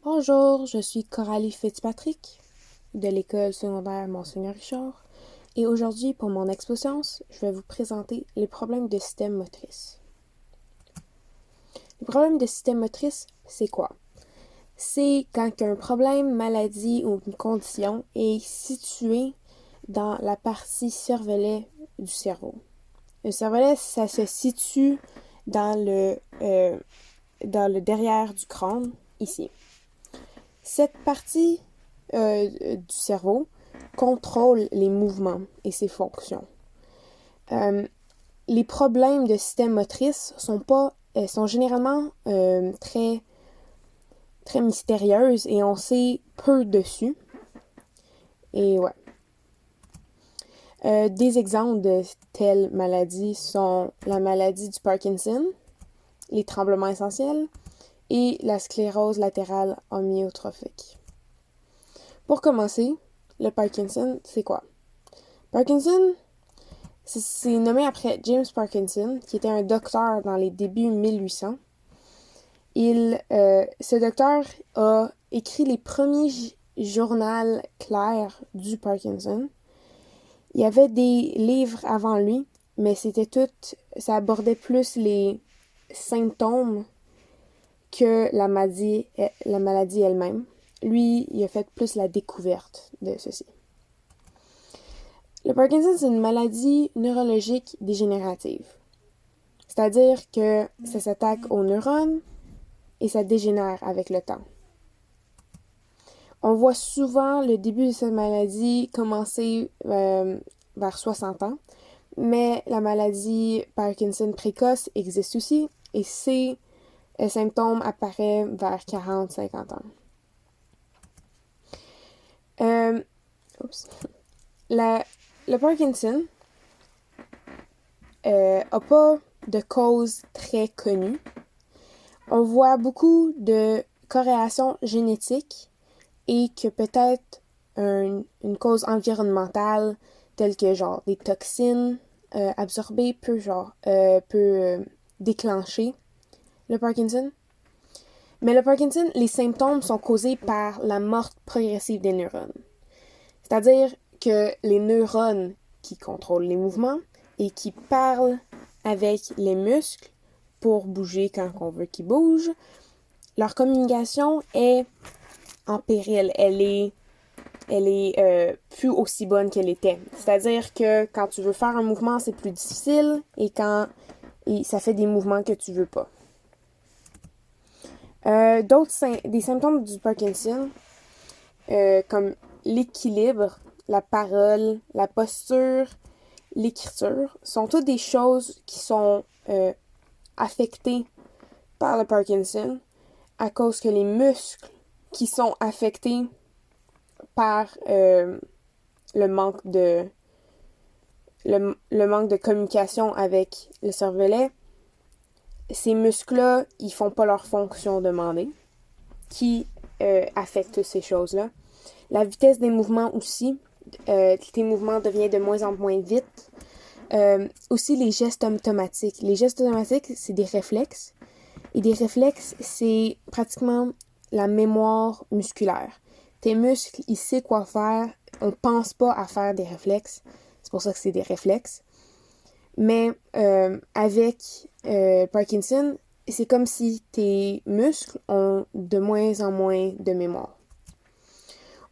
Bonjour, je suis Coralie Fitzpatrick de l'école secondaire Monseigneur Richard et aujourd'hui pour mon exposition, je vais vous présenter les problèmes de système motrice. Les problèmes de système motrice, c'est quoi? C'est quand un problème, maladie ou une condition est situé dans la partie cervelet du cerveau. Le cervelet, ça se situe dans le derrière du crâne, ici. Cette partie du cerveau contrôle les mouvements et ses fonctions. Les problèmes de système motrice sont généralement très mystérieuses et on sait peu dessus. Et ouais. Des exemples de telles maladies sont la maladie du Parkinson, les tremblements essentiels et la sclérose latérale amyotrophique. Pour commencer, le Parkinson, c'est quoi? Parkinson, c'est nommé après James Parkinson, qui était un docteur dans les débuts 1800. Ce docteur a écrit les premiers journaux clairs du Parkinson. Il y avait des livres avant lui, mais ça abordait plus les symptômes que la maladie elle-même. Lui, il a fait plus la découverte de ceci. Le Parkinson, c'est une maladie neurologique dégénérative. C'est-à-dire que ça s'attaque aux neurones et ça dégénère avec le temps. On voit souvent le début de cette maladie commencer vers 60 ans, mais la maladie Parkinson précoce existe aussi et ces symptômes apparaissent vers 40-50 ans. Le Parkinson n'a pas de cause très connue. On voit beaucoup de corrélations génétiques et que peut-être une cause environnementale telle que genre des toxines absorbées peut déclencher le Parkinson. Mais le Parkinson, les symptômes sont causés par la mort progressive des neurones. C'est-à-dire que les neurones qui contrôlent les mouvements et qui parlent avec les muscles pour bouger quand on veut qu'ils bougent, leur communication est en péril. Elle est plus aussi bonne qu'elle était. C'est-à-dire que quand tu veux faire un mouvement, c'est plus difficile et ça fait des mouvements que tu veux pas. Des symptômes du Parkinson, comme l'équilibre, la parole, la posture, l'écriture, sont toutes des choses qui sont affectées par le Parkinson à cause que les muscles qui sont affectés par le manque de communication avec le cervelet, ces muscles-là, ils font pas leur fonction demandée, qui affectent ces choses-là. La vitesse des mouvements aussi, tes mouvements deviennent de moins en moins vite. Aussi les gestes automatiques. Les gestes automatiques, c'est des réflexes. Et des réflexes, c'est pratiquement la mémoire musculaire. Tes muscles, ils savent quoi faire. On pense pas à faire des réflexes. C'est pour ça que c'est des réflexes. Mais avec Parkinson, c'est comme si tes muscles ont de moins en moins de mémoire.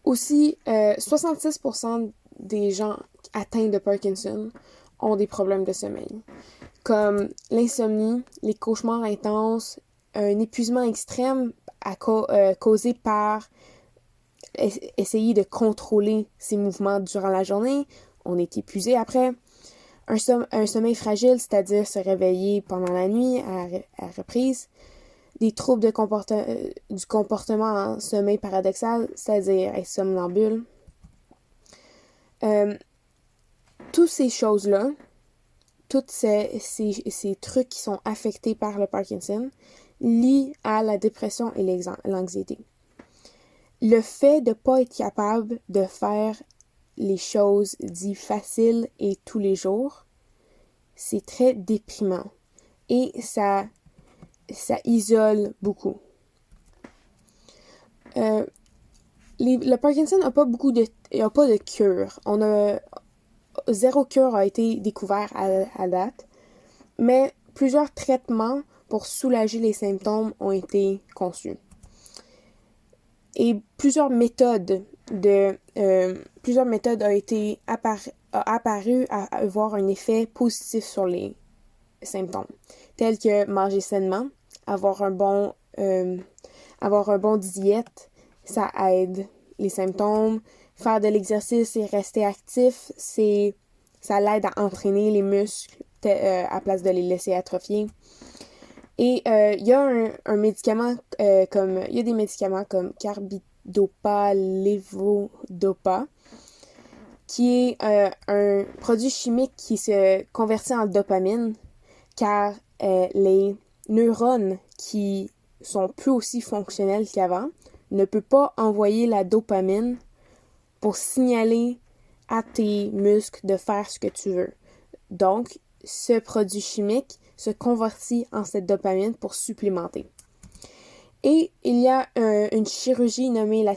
Aussi, 66% des gens atteints de Parkinson ont des problèmes de sommeil, comme l'insomnie, les cauchemars intenses, un épuisement extrême causé par essayer de contrôler ses mouvements durant la journée. On est épuisé après. Un sommeil fragile, c'est-à-dire se réveiller pendant la nuit à reprise. Des troubles du comportement en sommeil paradoxal, c'est-à-dire être somnambule. Toutes ces choses-là, tous ces trucs qui sont affectés par le Parkinson, lient à la dépression et l'anxiété. Le fait de ne pas être capable de faire les choses dites faciles et tous les jours, c'est très déprimant et ça isole beaucoup. le Parkinson n'a pas de cure. Zéro cure a été découvert à date, mais plusieurs traitements pour soulager les symptômes ont été conçus. Et plusieurs méthodes ont apparu à avoir un effet positif sur les symptômes, tels que manger sainement, avoir un bon diète, ça aide les symptômes. Faire de l'exercice et rester actif, ça l'aide à entraîner les muscles à place de les laisser atrophier. Et il y a un médicament il y a des médicaments comme carbidopa, levodopa, qui est un produit chimique qui se convertit en dopamine, car les neurones qui sont plus aussi fonctionnels qu'avant ne peuvent pas envoyer la dopamine pour signaler à tes muscles de faire ce que tu veux. Donc, ce produit chimique se convertit en cette dopamine pour supplémenter. Et il y a une chirurgie nommée la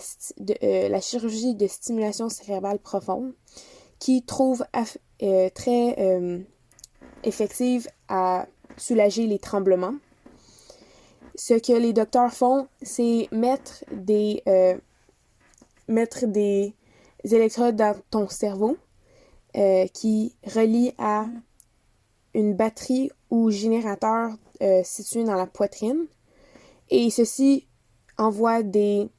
chirurgie de stimulation cérébrale profonde qui trouve très effective à soulager les tremblements. Ce que les docteurs font, c'est mettre des électrodes dans ton cerveau qui relient à une batterie ou générateur situé dans la poitrine. Et ceci envoie des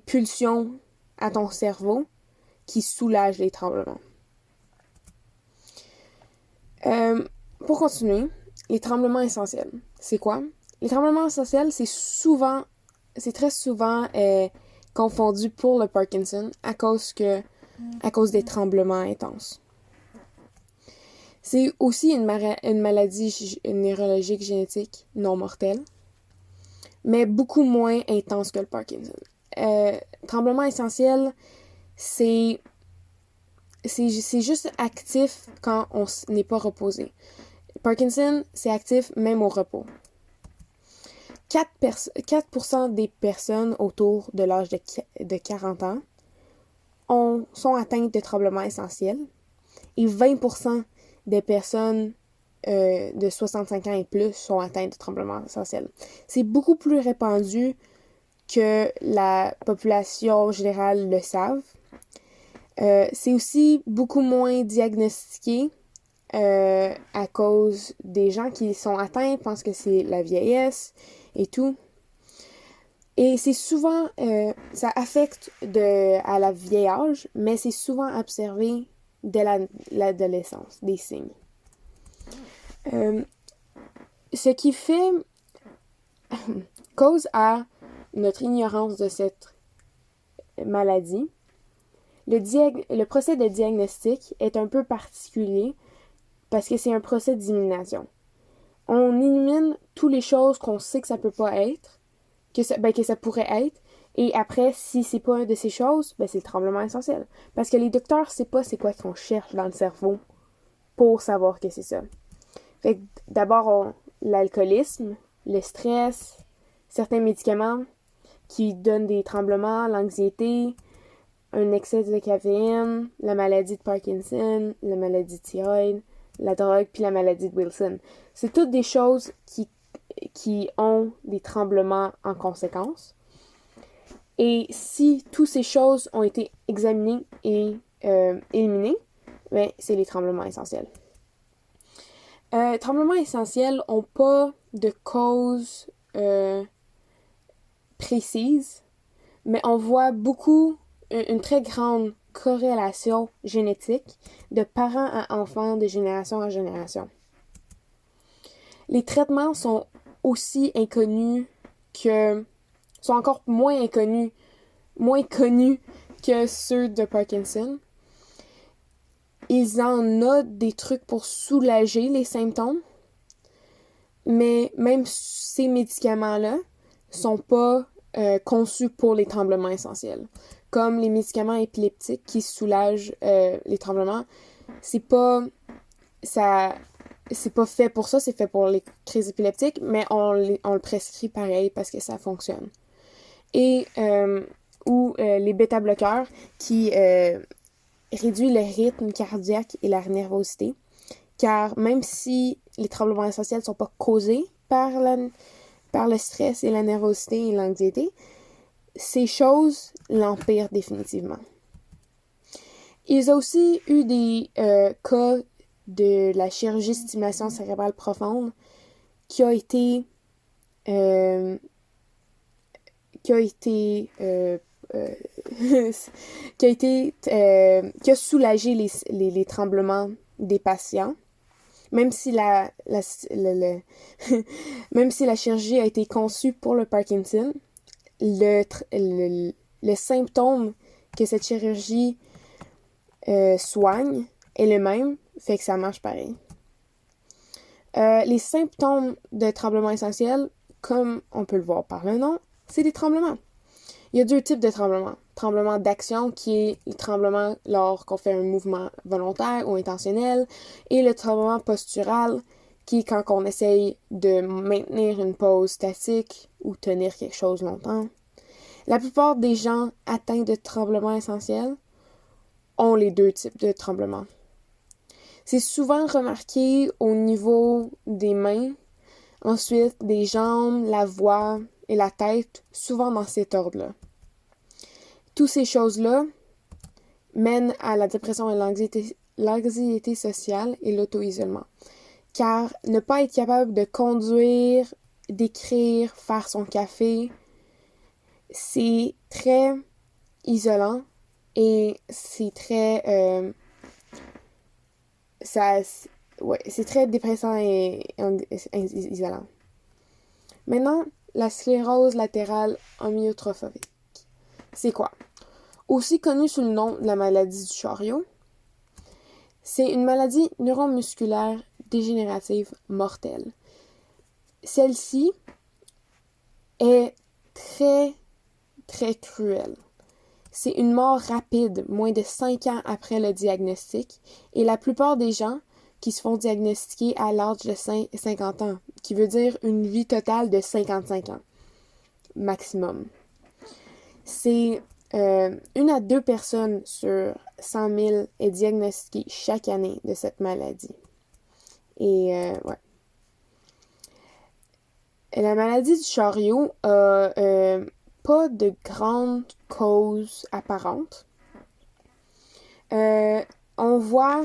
pulsions à ton cerveau qui soulagent les tremblements. Pour continuer, les tremblements essentiels. C'est quoi? Les tremblements essentiels, c'est très souvent confondu pour le Parkinson à cause des tremblements intenses. C'est aussi une maladie neurologique génétique non mortelle, mais beaucoup moins intense que le Parkinson. Tremblement essentiel, c'est juste actif quand on n'est pas reposé. Parkinson, c'est actif même au repos. 4% des personnes autour de l'âge de 40 ans sont atteintes de tremblements essentiels et 20% des personnes de 65 ans et plus sont atteintes de tremblements essentiels. C'est beaucoup plus répandu que la population générale le savent. C'est aussi beaucoup moins diagnostiqué à cause des gens qui sont atteints pensent que c'est la vieillesse et tout. Et c'est souvent, ça affecte à la vieil âge, mais c'est souvent observé dès l'adolescence, des signes. Ce qui fait cause à notre ignorance de cette maladie, le procès de diagnostic est un peu particulier parce que c'est un procès d'élimination. On élimine toutes les choses qu'on sait que ça peut pas être, que ça pourrait être, et après, si c'est pas une de ces choses, c'est le tremblement essentiel. Parce que les docteurs savent pas c'est quoi qu'on cherche dans le cerveau pour savoir que c'est ça. Fait que d'abord, l'alcoolisme, le stress, certains médicaments qui donnent des tremblements, l'anxiété, un excès de caféine, la maladie de Parkinson, la maladie de thyroïde, la drogue, puis la maladie de Wilson. C'est toutes des choses qui ont des tremblements en conséquence. Et si toutes ces choses ont été examinées et éliminées, c'est les tremblements essentiels. Tremblements essentiels n'ont pas de cause précise, mais on voit une très grande corrélation génétique de parents à enfants de génération en génération. Les traitements sont encore moins connus que ceux de Parkinson. Ils en ont des trucs pour soulager les symptômes, mais même ces médicaments-là sont pas conçus pour les tremblements essentiels. Comme les médicaments épileptiques qui soulagent les tremblements, c'est pas fait pour ça, c'est fait pour les crises épileptiques, mais on le prescrit pareil parce que ça fonctionne. Et ou les bêta-bloqueurs qui réduisent le rythme cardiaque et la nervosité. Car même si les tremblements essentiels ne sont pas causés par le stress et la nervosité et l'anxiété, ces choses l'empirent définitivement. Il y a aussi eu des cas de la chirurgie de stimulation cérébrale profonde qui a soulagé les tremblements des patients. Même si même si la chirurgie a été conçue pour le Parkinson, le symptôme que cette chirurgie soigne est le même, fait que ça marche pareil. Les symptômes de tremblement essentiel, comme on peut le voir par le nom, c'est des tremblements. Il y a 2 types de tremblements. Tremblement d'action, qui est le tremblement lorsqu'on fait un mouvement volontaire ou intentionnel, et le tremblement postural, qui est quand on essaye de maintenir une pose statique ou tenir quelque chose longtemps. La plupart des gens atteints de tremblement essentiel ont les 2 types de tremblements. C'est souvent remarqué au niveau des mains, ensuite des jambes, la voix et la tête, souvent dans cet ordre-là. Toutes ces choses-là mènent à la dépression et l'anxiété sociale et l'auto-isolement. Car ne pas être capable de conduire, d'écrire, faire son café, c'est très isolant et c'est très... c'est très dépressant et isolant. Maintenant, la sclérose latérale amyotrophique. C'est quoi? Aussi connue sous le nom de la maladie du chariot, c'est une maladie neuromusculaire dégénérative mortelle. Celle-ci est très, très cruelle. C'est une mort rapide, moins de 5 ans après le diagnostic, et la plupart des gens qui se font diagnostiquer à l'âge de 50 ans, qui veut dire une vie totale de 55 ans, maximum. C'est 1 à 2 personnes sur 100 000 est diagnostiquée chaque année de cette maladie. Et ouais. La maladie du chariot a pas de grandes causes apparentes. On voit...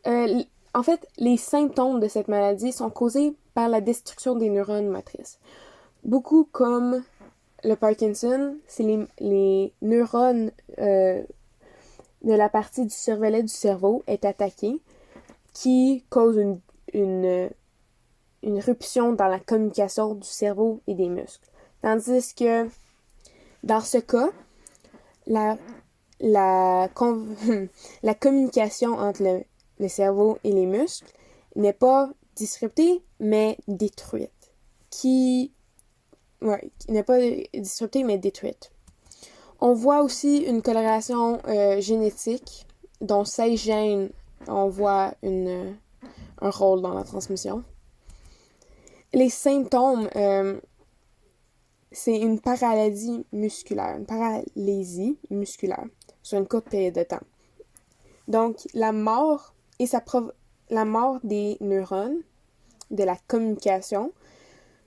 en fait, les symptômes de cette maladie sont causés par la destruction des neurones motrices. Beaucoup comme le Parkinson, c'est les neurones de la partie du cervelet du cerveau est attaquée, qui cause une ruption dans la communication du cerveau et des muscles. Tandis que, dans ce cas, la communication entre le cerveau et les muscles n'est pas disruptée, mais détruite. Qui n'est pas disruptée, mais détruite. On voit aussi une coloration génétique, dont 16 gènes, on voit un rôle dans la transmission. Les symptômes, c'est une paralysie musculaire sur une courte période de temps. Donc, la mort des neurones, de la communication,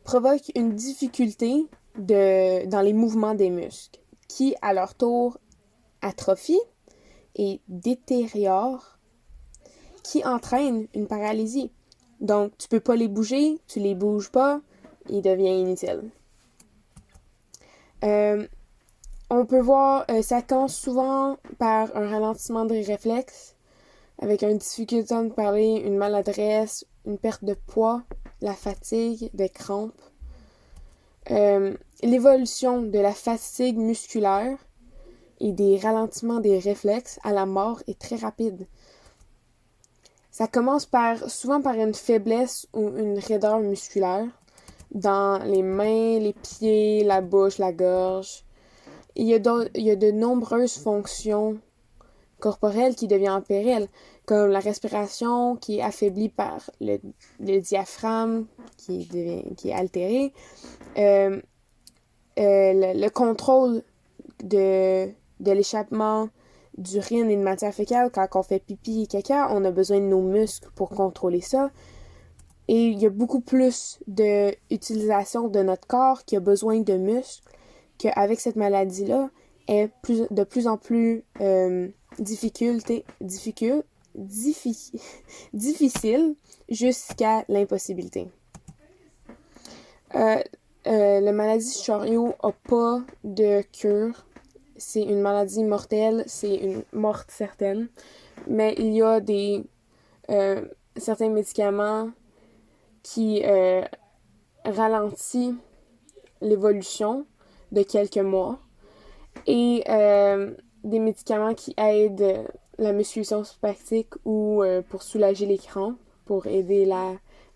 provoque une difficulté dans les mouvements des muscles, qui, à leur tour, atrophient et détériorent, qui entraîne une paralysie. Donc, tu peux pas les bouger, tu les bouges pas, il devient inutile. On peut voir, ça commence souvent par un ralentissement des réflexes, avec une difficulté à parler, une maladresse, une perte de poids, la fatigue, des crampes. L'évolution de la fatigue musculaire et des ralentissements des réflexes à la mort est très rapide. Ça commence souvent par une faiblesse ou une raideur musculaire dans les mains, les pieds, la bouche, la gorge. Il y a de nombreuses fonctions corporelles qui deviennent en péril, comme la respiration qui est affaiblie par le diaphragme qui est altéré, le contrôle de l'échappement d'urine et de matière fécale. Quand on fait pipi et caca, on a besoin de nos muscles pour contrôler ça. Et il y a beaucoup plus d'utilisation de notre corps qui a besoin de muscles qu'avec cette maladie-là est de plus en plus difficile jusqu'à l'impossibilité. La maladie Chariot n'a pas de cure. C'est une maladie mortelle, c'est une morte certaine. Mais il y a certains médicaments qui ralentissent l'évolution de quelques mois et des médicaments qui aident la musculation spastique ou pour soulager les crampes, pour aider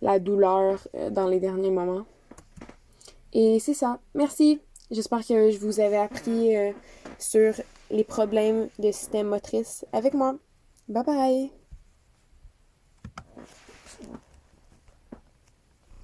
la douleur dans les derniers moments. Et c'est ça. Merci. J'espère que je vous avais appris sur les problèmes de système motrice avec moi. Bye bye!